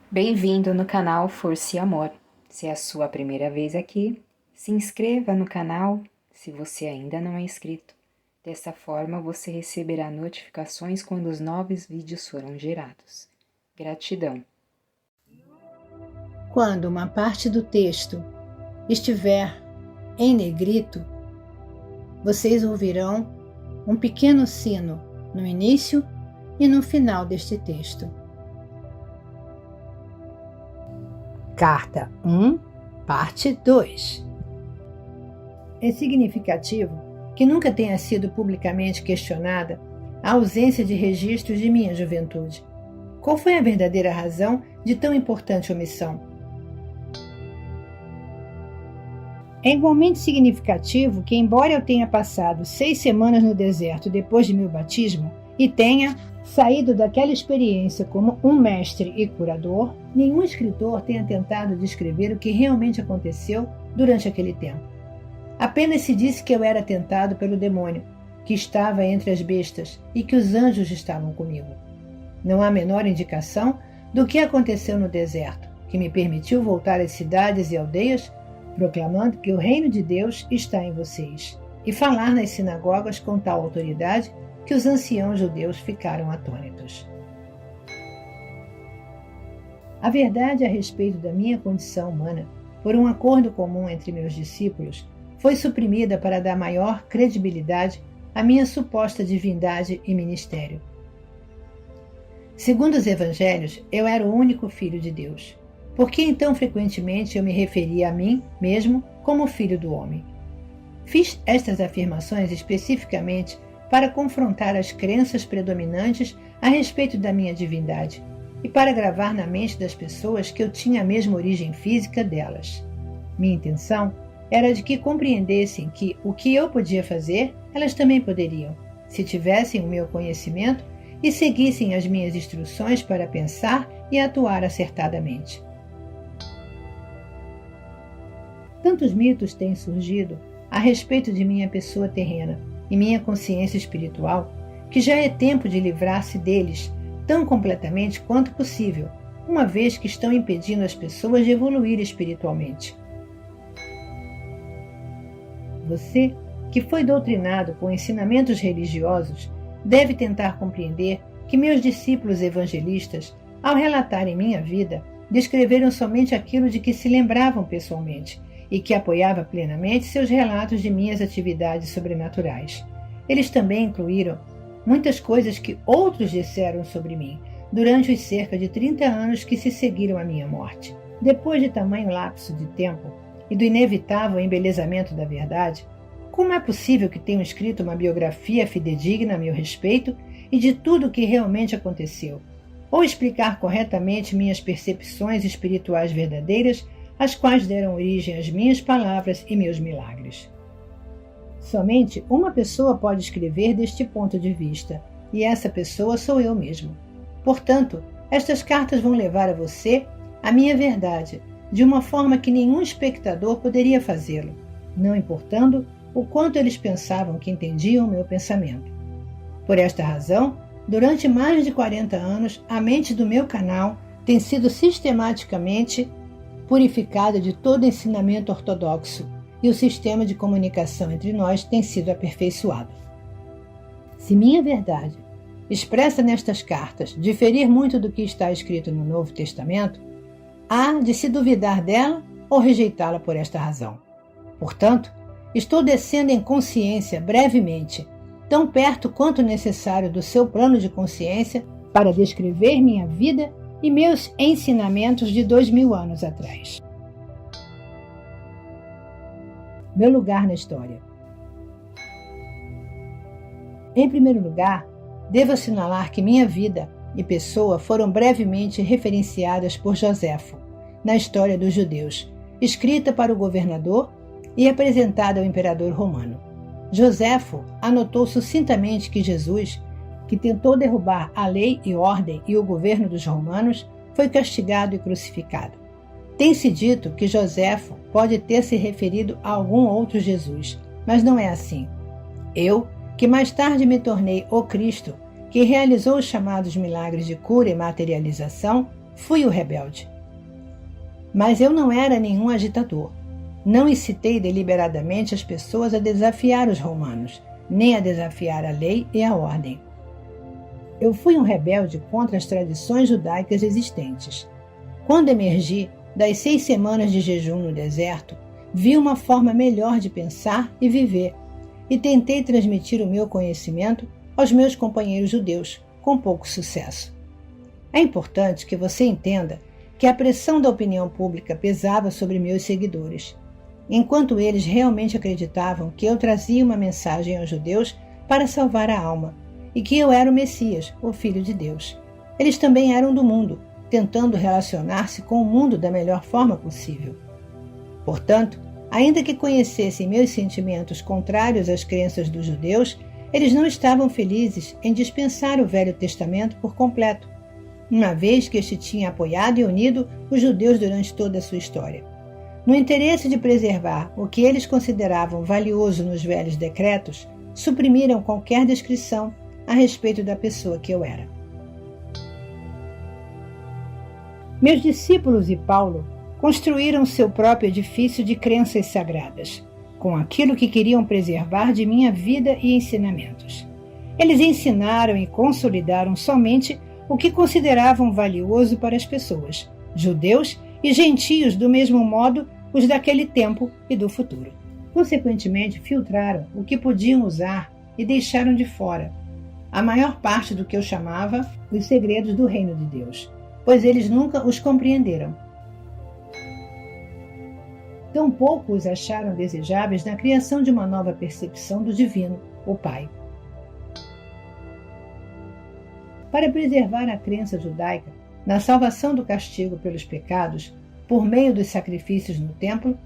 Bem-vindo no canal Força e Amor. Se é a sua primeira vez aqui, se inscreva no canal se você ainda não é inscrito. Dessa forma, você receberá notificações quando os novos vídeos forem gerados. Gratidão. Quando uma parte do texto estiver em negrito, vocês ouvirão um pequeno sino no início e no final deste texto. Carta 1, parte 2. É significativo que nunca tenha sido publicamente questionada a ausência de registros de minha juventude. Qual foi a verdadeira razão de tão importante omissão? É igualmente significativo que, embora eu tenha passado 6 semanas no deserto depois de meu batismo e tenha saído daquela experiência como um mestre e curador, nenhum escritor tenha tentado descrever o que realmente aconteceu durante aquele tempo. Apenas se disse que eu era tentado pelo demônio, que estava entre as bestas e que os anjos estavam comigo. Não há a menor indicação do que aconteceu no deserto, que me permitiu voltar às cidades e aldeias, proclamando que o reino de Deus está em vocês, e falar nas sinagogas com tal autoridade que os anciãos judeus ficaram atônitos. A verdade a respeito da minha condição humana, por um acordo comum entre meus discípulos, foi suprimida para dar maior credibilidade à minha suposta divindade e ministério. Segundo os evangelhos, eu era o único filho de Deus. Por que então frequentemente eu me referia a mim mesmo como filho do homem? Fiz estas afirmações especificamente para confrontar as crenças predominantes a respeito da minha divindade e para gravar na mente das pessoas que eu tinha a mesma origem física delas. Minha intenção era de que compreendessem que o que eu podia fazer, elas também poderiam, se tivessem o meu conhecimento e seguissem as minhas instruções para pensar e atuar acertadamente. Tantos mitos têm surgido a respeito de minha pessoa terrena e minha consciência espiritual, que já é tempo de livrar-se deles tão completamente quanto possível, uma vez que estão impedindo as pessoas de evoluir espiritualmente. Você, que foi doutrinado com ensinamentos religiosos, deve tentar compreender que meus discípulos evangelistas, ao relatarem minha vida, descreveram somente aquilo de que se lembravam pessoalmente e que apoiava plenamente seus relatos de minhas atividades sobrenaturais. Eles também incluíram muitas coisas que outros disseram sobre mim durante os cerca de 30 anos que se seguiram à minha morte. Depois de tamanho lapso de tempo e do inevitável embelezamento da verdade, como é possível que tenham escrito uma biografia fidedigna a meu respeito e de tudo o que realmente aconteceu, ou explicar corretamente minhas percepções espirituais verdadeiras, as quais deram origem às minhas palavras e meus milagres? Somente uma pessoa pode escrever deste ponto de vista, e essa pessoa sou eu mesmo. Portanto, estas cartas vão levar a você a minha verdade, de uma forma que nenhum espectador poderia fazê-lo, não importando o quanto eles pensavam que entendiam o meu pensamento. Por esta razão, durante mais de 40 anos, a mente do meu canal tem sido sistematicamente purificada de todo ensinamento ortodoxo e o sistema de comunicação entre nós tem sido aperfeiçoado. Se minha verdade, expressa nestas cartas, diferir muito do que está escrito no Novo Testamento, há de se duvidar dela ou rejeitá-la por esta razão. Portanto, estou descendo em consciência brevemente, tão perto quanto necessário do seu plano de consciência para descrever minha vida e meus ensinamentos de 2000 anos atrás. Meu lugar na história. Em primeiro lugar, devo assinalar que minha vida e pessoa foram brevemente referenciadas por Joséfo na história dos judeus, escrita para o governador e apresentada ao imperador romano. Joséfo anotou sucintamente que Jesus, que tentou derrubar a lei e ordem e o governo dos romanos, foi castigado e crucificado. Tem-se dito que Joséfo pode ter se referido a algum outro Jesus, mas não é assim. Eu, que mais tarde me tornei o Cristo, que realizou os chamados milagres de cura e materialização, Fui o rebelde. Mas eu não era nenhum agitador. Não incitei deliberadamente as pessoas a desafiar os romanos, nem a desafiar a lei e a ordem. Eu fui um rebelde contra as tradições judaicas existentes. Quando emergi das 6 semanas de jejum no deserto, vi uma forma melhor de pensar e viver, e tentei transmitir o meu conhecimento aos meus companheiros judeus, com pouco sucesso. É importante que você entenda que a pressão da opinião pública pesava sobre meus seguidores, enquanto eles realmente acreditavam que eu trazia uma mensagem aos judeus para salvar a alma, e que eu era o Messias, o Filho de Deus. Eles também eram do mundo, tentando relacionar-se com o mundo da melhor forma possível. Portanto, ainda que conhecessem meus sentimentos contrários às crenças dos judeus, eles não estavam felizes em dispensar o Velho Testamento por completo, uma vez que este tinha apoiado e unido os judeus durante toda a sua história. No interesse de preservar o que eles consideravam valioso nos velhos decretos, suprimiram qualquer descrição a respeito da pessoa que eu era. Meus discípulos e Paulo construíram seu próprio edifício de crenças sagradas, com aquilo que queriam preservar de minha vida e ensinamentos. Eles ensinaram e consolidaram somente o que consideravam valioso para as pessoas, judeus e gentios do mesmo modo os daquele tempo e do futuro. Consequentemente, filtraram o que podiam usar e deixaram de fora a maior parte do que eu chamava os segredos do reino de Deus, pois eles nunca os compreenderam. Tampouco os acharam desejáveis na criação de uma nova percepção do divino, o Pai. Para preservar a crença judaica na salvação do castigo pelos pecados por meio dos sacrifícios no templo,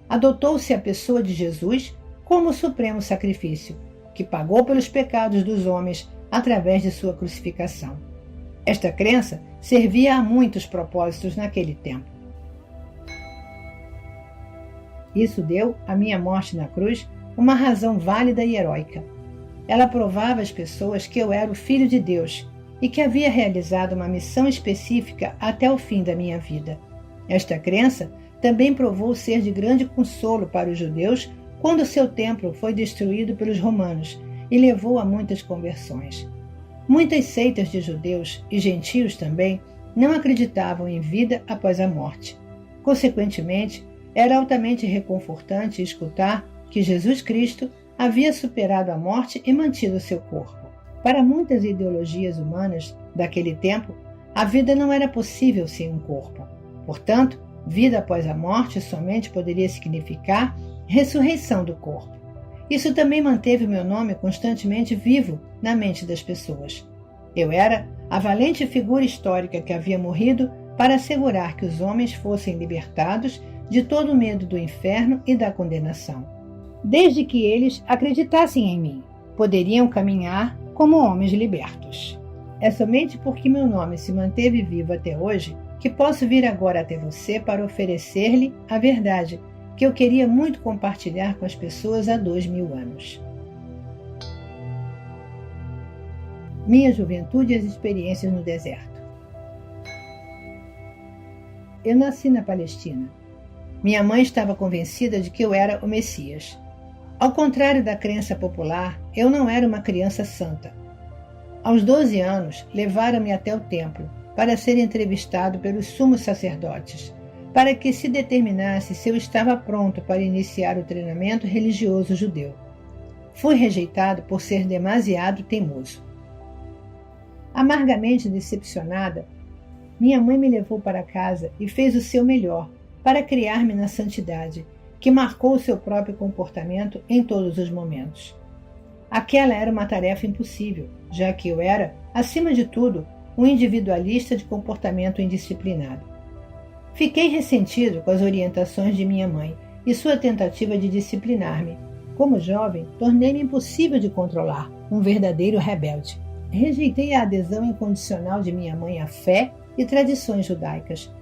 adotou-se a pessoa de Jesus como o supremo sacrifício, que pagou pelos pecados dos homens através de sua crucificação. Esta crença servia a muitos propósitos naquele tempo. Isso deu à minha morte na cruz uma razão válida e heróica. Ela provava às pessoas que eu era o Filho de Deus e que havia realizado uma missão específica até o fim da minha vida. Esta crença também provou ser de grande consolo para os judeus quando seu templo foi destruído pelos romanos e levou a muitas conversões. Muitas seitas de judeus e gentios também não acreditavam em vida após a morte. Consequentemente, era altamente reconfortante escutar que Jesus Cristo havia superado a morte e mantido seu corpo. Para muitas ideologias humanas daquele tempo, a vida não era possível sem um corpo. Portanto, vida após a morte somente poderia significar ressurreição do corpo. Isso também manteve meu nome constantemente vivo na mente das pessoas. Eu era a valente figura histórica que havia morrido para assegurar que os homens fossem libertados de todo o medo do inferno e da condenação. Desde que eles acreditassem em mim, poderiam caminhar como homens libertos. É somente porque meu nome se manteve vivo até hoje que posso vir agora até você para oferecer-lhe a verdade que eu queria muito compartilhar com as pessoas há 2000 anos. Minha juventude e as experiências no deserto. Eu nasci na Palestina. Minha mãe estava convencida de que eu era o Messias. Ao contrário da crença popular, eu não era uma criança santa. Aos 12 anos, levaram-me até o templo para ser entrevistado pelos sumos sacerdotes, para que se determinasse se eu estava pronto para iniciar o treinamento religioso judeu. Fui rejeitado por ser demasiado teimoso. Amargamente decepcionada, minha mãe me levou para casa e fez o seu melhor para criar-me na santidade, que marcou o seu próprio comportamento em todos os momentos. Aquela era uma tarefa impossível, já que eu era, acima de tudo, um individualista de comportamento indisciplinado. Fiquei ressentido com as orientações de minha mãe e sua tentativa de disciplinar-me. Como jovem, tornei-me impossível de controlar, um verdadeiro rebelde. Rejeitei a adesão incondicional de minha mãe à fé e tradições judaicas,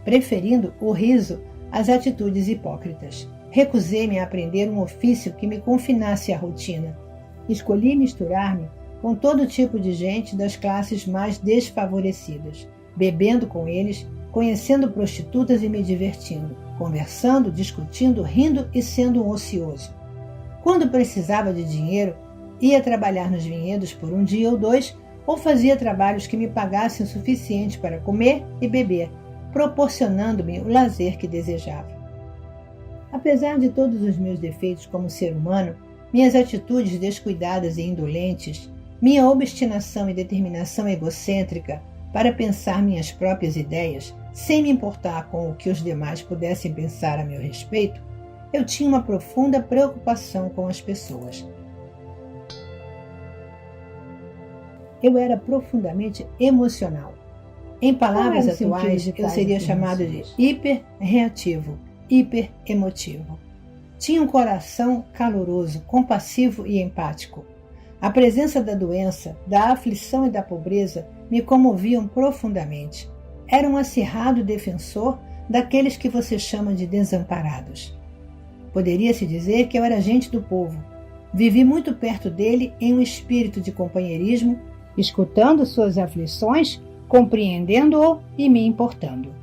preferindo o riso às atitudes hipócritas. Recusei-me a aprender um ofício que me confinasse à rotina. Escolhi misturar-me com todo tipo de gente das classes mais desfavorecidas, bebendo com eles, conhecendo prostitutas e me divertindo, conversando, discutindo, rindo e sendo um ocioso. Quando precisava de dinheiro, ia trabalhar nos vinhedos por um dia ou dois, ou fazia trabalhos que me pagassem o suficiente para comer e beber, proporcionando-me o lazer que desejava. Apesar de todos os meus defeitos como ser humano, minhas atitudes descuidadas e indolentes, minha obstinação e determinação egocêntrica para pensar minhas próprias ideias, sem me importar com o que os demais pudessem pensar a meu respeito, eu tinha uma profunda preocupação com as pessoas. Eu era profundamente emocional. Em palavras atuais, eu seria chamado de hiperreativo, hiperemotivo. Tinha um coração caloroso, compassivo e empático. A presença da doença, da aflição e da pobreza me comoviam profundamente. Era um acirrado defensor daqueles que você chama de desamparados. Poderia-se dizer que eu era gente do povo. Vivi muito perto dele em um espírito de companheirismo, escutando suas aflições, compreendendo-o e me importando.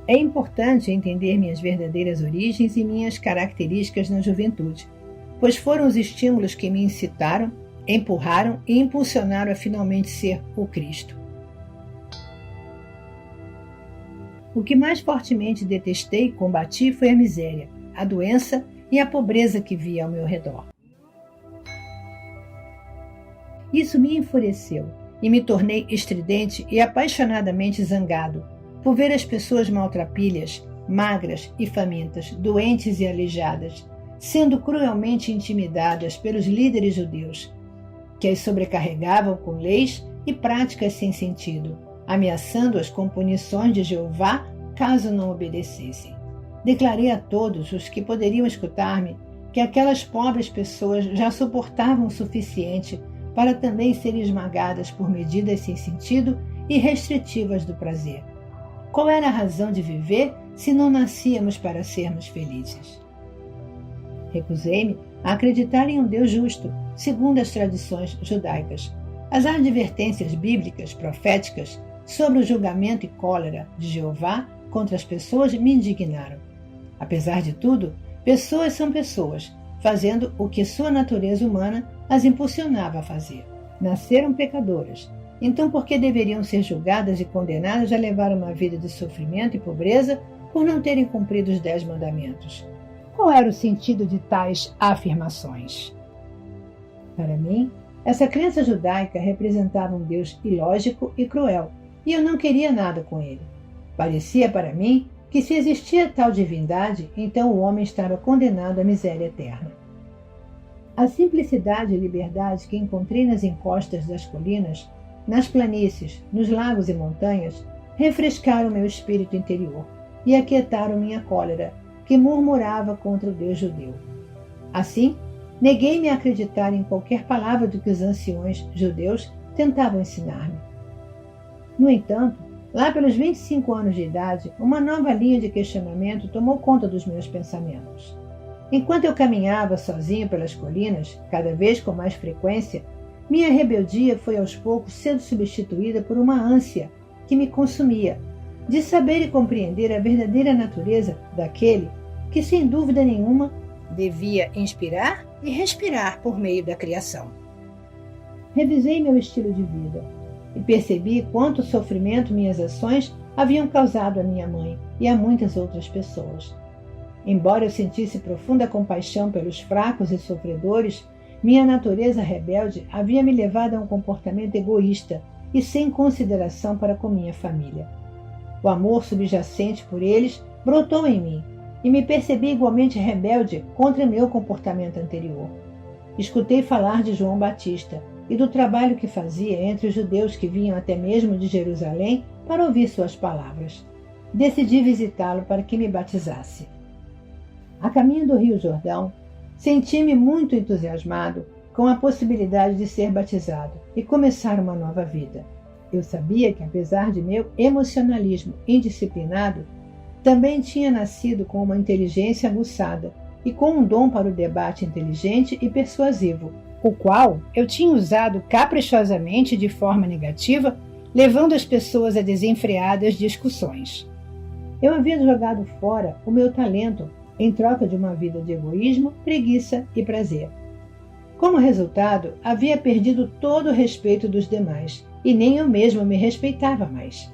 É importante entender minhas verdadeiras origens e minhas características na juventude, pois foram os estímulos que me incitaram, empurraram e impulsionaram a finalmente ser o Cristo. O que mais fortemente detestei e combati foi a miséria, a doença e a pobreza que via ao meu redor. Isso me enfureceu e me tornei estridente e apaixonadamente zangado por ver as pessoas maltrapilhas, magras e famintas, doentes e aleijadas, sendo cruelmente intimidadas pelos líderes judeus, que as sobrecarregavam com leis e práticas sem sentido, ameaçando-as com punições de Jeová caso não obedecessem. Declarei a todos os que poderiam escutar-me que aquelas pobres pessoas já suportavam o suficiente para também serem esmagadas por medidas sem sentido e restritivas do prazer. Qual era a razão de viver se não nascíamos para sermos felizes? Recusei-me a acreditar em um Deus justo, segundo as tradições judaicas. As advertências bíblicas, proféticas, sobre o julgamento e cólera de Jeová contra as pessoas me indignaram. Apesar de tudo, pessoas são pessoas, fazendo o que sua natureza humana as impulsionava a fazer. Nasceram pecadoras. Então, por que deveriam ser julgadas e condenadas a levar uma vida de sofrimento e pobreza por não terem cumprido os 10 mandamentos? Qual era o sentido de tais afirmações? Para mim, essa crença judaica representava um Deus ilógico e cruel, e eu não queria nada com ele. Parecia para mim que se existia tal divindade, então o homem estava condenado à miséria eterna. A simplicidade e liberdade que encontrei nas encostas das colinas, nas planícies, nos lagos e montanhas, refrescaram meu espírito interior e aquietaram minha cólera, que murmurava contra o Deus judeu. Assim, neguei-me a acreditar em qualquer palavra do que os anciões judeus tentavam ensinar-me. No entanto, lá pelos 25 anos de idade, uma nova linha de questionamento tomou conta dos meus pensamentos. Enquanto eu caminhava sozinho pelas colinas, cada vez com mais frequência, minha rebeldia foi aos poucos sendo substituída por uma ânsia que me consumia, de saber e compreender a verdadeira natureza daquele que, sem dúvida nenhuma, devia inspirar e respirar por meio da criação. Revisei meu estilo de vida e percebi quanto sofrimento minhas ações haviam causado à minha mãe e a muitas outras pessoas. Embora eu sentisse profunda compaixão pelos fracos e sofredores, minha natureza rebelde havia me levado a um comportamento egoísta e sem consideração para com minha família. O amor subjacente por eles brotou em mim e me percebi igualmente rebelde contra meu comportamento anterior. Escutei falar de João Batista e do trabalho que fazia entre os judeus que vinham até mesmo de Jerusalém para ouvir suas palavras. Decidi visitá-lo para que me batizasse. A caminho do Rio Jordão, senti-me muito entusiasmado com a possibilidade de ser batizado e começar uma nova vida. Eu sabia que, apesar de meu emocionalismo indisciplinado, também tinha nascido com uma inteligência aguçada e com um dom para o debate inteligente e persuasivo, o qual eu tinha usado caprichosamente de forma negativa, levando as pessoas a desenfreadas discussões. Eu havia jogado fora o meu talento em troca de uma vida de egoísmo, preguiça e prazer. Como resultado, havia perdido todo o respeito dos demais e nem eu mesmo me respeitava mais.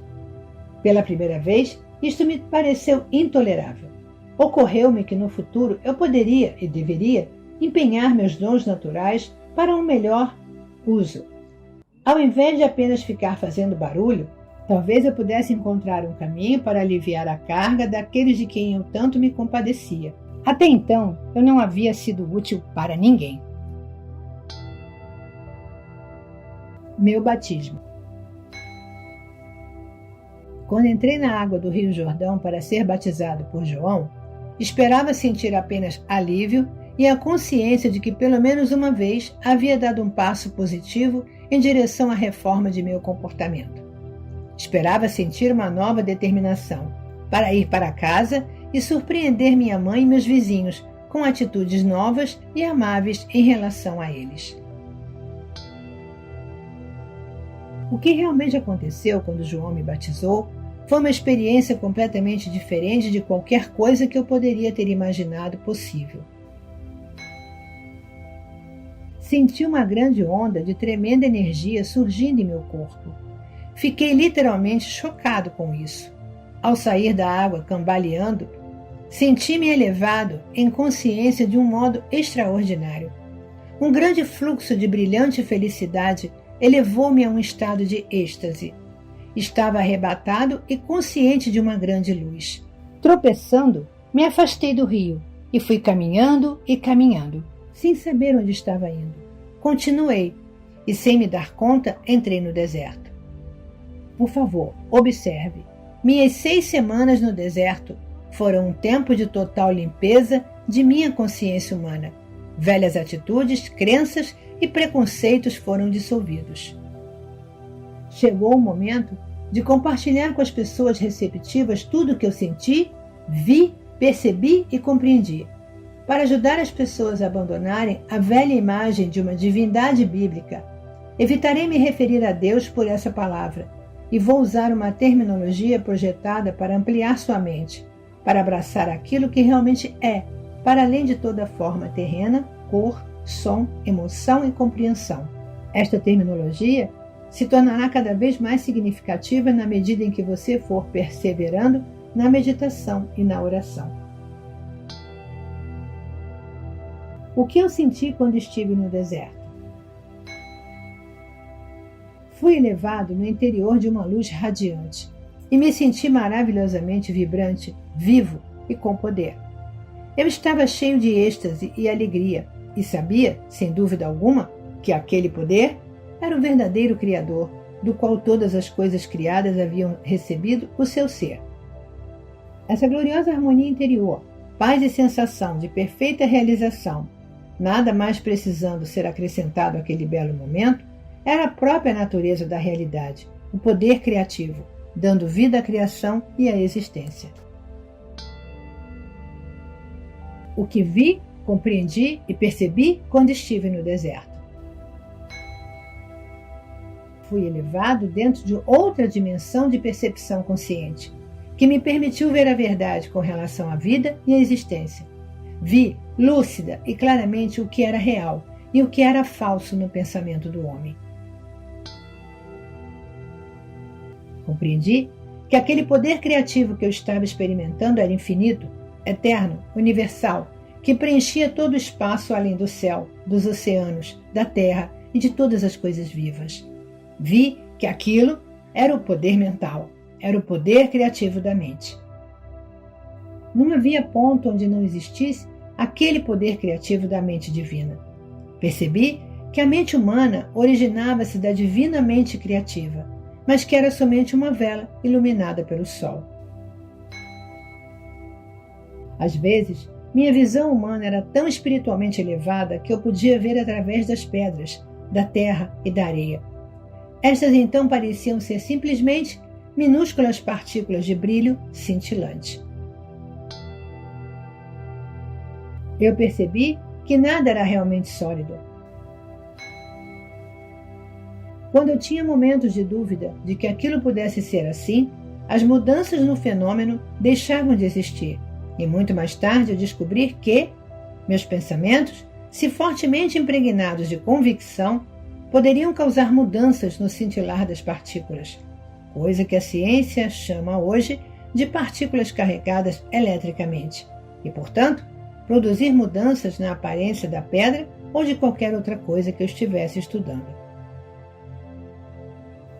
Pela primeira vez, isto me pareceu intolerável. Ocorreu-me que no futuro eu poderia e deveria empenhar meus dons naturais para um melhor uso. Ao invés de apenas ficar fazendo barulho, talvez eu pudesse encontrar um caminho para aliviar a carga daqueles de quem eu tanto me compadecia. Até então, eu não havia sido útil para ninguém. Meu batismo. Quando entrei na água do Rio Jordão para ser batizado por João, esperava sentir apenas alívio e a consciência de que pelo menos uma vez havia dado um passo positivo em direção à reforma de meu comportamento. Esperava sentir uma nova determinação para ir para casa e surpreender minha mãe e meus vizinhos com atitudes novas e amáveis em relação a eles. O que realmente aconteceu quando João me batizou foi uma experiência completamente diferente de qualquer coisa que eu poderia ter imaginado possível. Senti uma grande onda de tremenda energia surgindo em meu corpo. Fiquei literalmente chocado com isso. Ao sair da água cambaleando, senti-me elevado em consciência de um modo extraordinário. Um grande fluxo de brilhante felicidade elevou-me a um estado de êxtase. Estava arrebatado e consciente de uma grande luz. Tropeçando, me afastei do rio e fui caminhando e caminhando, sem saber onde estava indo. Continuei e, sem me dar conta, entrei no deserto. Por favor, observe. Minhas 6 semanas no deserto foram um tempo de total limpeza de minha consciência humana. Velhas atitudes, crenças e preconceitos foram dissolvidos. Chegou o momento de compartilhar com as pessoas receptivas tudo o que eu senti, vi, percebi e compreendi, para ajudar as pessoas a abandonarem a velha imagem de uma divindade bíblica. Evitarei me referir a Deus por essa palavra e vou usar uma terminologia projetada para ampliar sua mente, para abraçar aquilo que realmente é, para além de toda forma terrena, cor, som, emoção e compreensão. Esta terminologia se tornará cada vez mais significativa na medida em que você for perseverando na meditação e na oração. O que eu senti quando estive no deserto? Fui elevado no interior de uma luz radiante e me senti maravilhosamente vibrante, vivo e com poder. Eu estava cheio de êxtase e alegria e sabia, sem dúvida alguma, que aquele poder era o verdadeiro Criador, do qual todas as coisas criadas haviam recebido o seu ser. Essa gloriosa harmonia interior, paz e sensação de perfeita realização, nada mais precisando ser acrescentado àquele belo momento, era a própria natureza da realidade, o poder criativo, dando vida à criação e à existência. O que vi, compreendi e percebi quando estive no deserto. Fui elevado dentro de outra dimensão de percepção consciente, que me permitiu ver a verdade com relação à vida e à existência. Vi, lúcida e claramente, o que era real e o que era falso no pensamento do homem. Compreendi que aquele poder criativo que eu estava experimentando era infinito, eterno, universal, que preenchia todo o espaço além do céu, dos oceanos, da terra e de todas as coisas vivas. Vi que aquilo era o poder mental, era o poder criativo da mente. Não havia ponto onde não existisse aquele poder criativo da mente divina. Percebi que a mente humana originava-se da divina mente criativa, mas que era somente uma vela iluminada pelo sol. Às vezes, minha visão humana era tão espiritualmente elevada que eu podia ver através das pedras, da terra e da areia. Estas então pareciam ser simplesmente minúsculas partículas de brilho cintilante. Eu percebi que nada era realmente sólido. Quando eu tinha momentos de dúvida de que aquilo pudesse ser assim, as mudanças no fenômeno deixavam de existir, e muito mais tarde eu descobri que meus pensamentos, se fortemente impregnados de convicção, poderiam causar mudanças no cintilar das partículas, coisa que a ciência chama hoje de partículas carregadas eletricamente, e, portanto, produzir mudanças na aparência da pedra ou de qualquer outra coisa que eu estivesse estudando.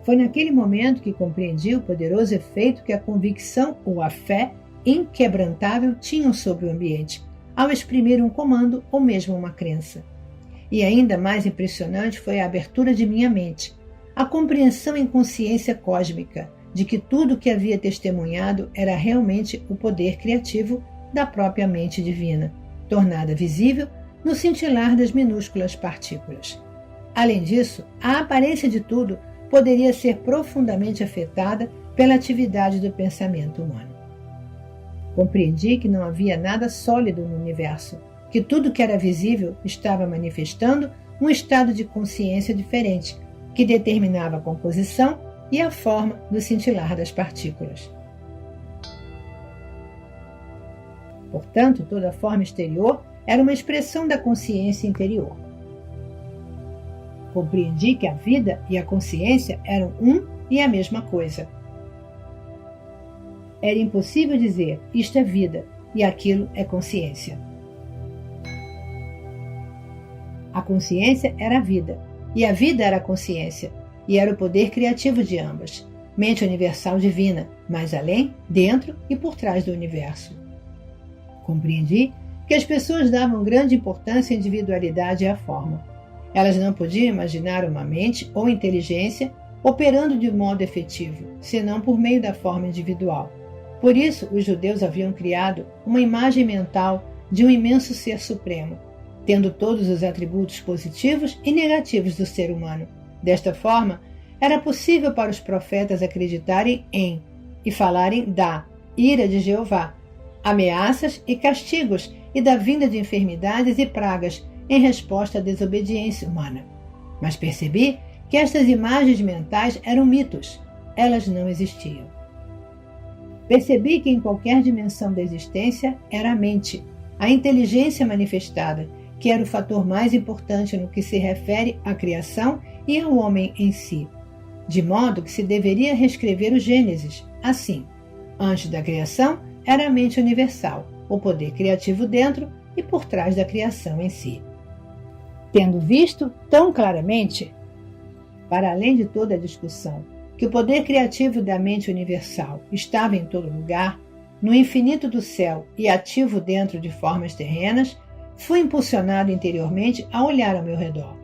Foi naquele momento que compreendi o poderoso efeito que a convicção ou a fé inquebrantável tinham sobre o ambiente, ao exprimir um comando ou mesmo uma crença. E ainda mais impressionante foi a abertura de minha mente, a compreensão em consciência cósmica de que tudo o que havia testemunhado era realmente o poder criativo da própria mente divina, tornada visível no cintilar das minúsculas partículas. Além disso, a aparência de tudo poderia ser profundamente afetada pela atividade do pensamento humano. Compreendi que não havia nada sólido no universo, que tudo que era visível estava manifestando um estado de consciência diferente, que determinava a composição e a forma do cintilar das partículas. Portanto, toda forma exterior era uma expressão da consciência interior. Compreendi que a vida e a consciência eram um e a mesma coisa. Era impossível dizer isto é vida e aquilo é consciência. A consciência era a vida, e a vida era a consciência, e era o poder criativo de ambas, mente universal divina, mais além, dentro e por trás do universo. Compreendi que as pessoas davam grande importância à individualidade e à forma. Elas não podiam imaginar uma mente ou inteligência operando de modo efetivo, senão por meio da forma individual. Por isso, os judeus haviam criado uma imagem mental de um imenso ser supremo, tendo todos os atributos positivos e negativos do ser humano. Desta forma, era possível para os profetas acreditarem em e falarem da ira de Jeová, ameaças e castigos e da vinda de enfermidades e pragas em resposta à desobediência humana. Mas percebi que estas imagens mentais eram mitos. Elas não existiam. Percebi que em qualquer dimensão da existência era a mente, a inteligência manifestada, que era o fator mais importante no que se refere à criação e ao homem em si, de modo que se deveria reescrever o Gênesis assim: antes da criação era a mente universal, o poder criativo dentro e por trás da criação em si. Tendo visto tão claramente, para além de toda a discussão, que o poder criativo da mente universal estava em todo lugar, no infinito do céu e ativo dentro de formas terrenas, fui impulsionado interiormente a olhar ao meu redor.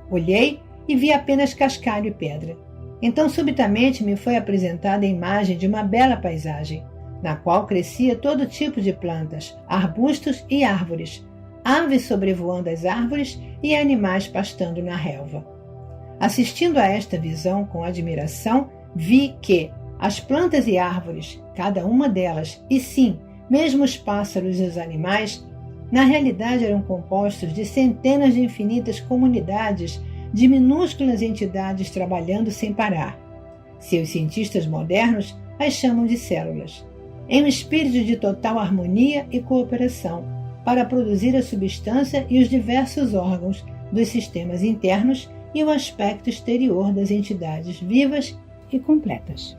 Olhei e vi apenas cascalho e pedra. Então subitamente me foi apresentada a imagem de uma bela paisagem, na qual crescia todo tipo de plantas, arbustos e árvores, aves sobrevoando as árvores e animais pastando na relva. Assistindo a esta visão com admiração, vi que as plantas e árvores, cada uma delas, e sim, mesmo os pássaros e os animais, na realidade eram compostos de centenas de infinitas comunidades de minúsculas entidades trabalhando sem parar. Seus cientistas modernos as chamam de células, em um espírito de total harmonia e cooperação, para produzir a substância e os diversos órgãos dos sistemas internos e o aspecto exterior das entidades vivas e completas.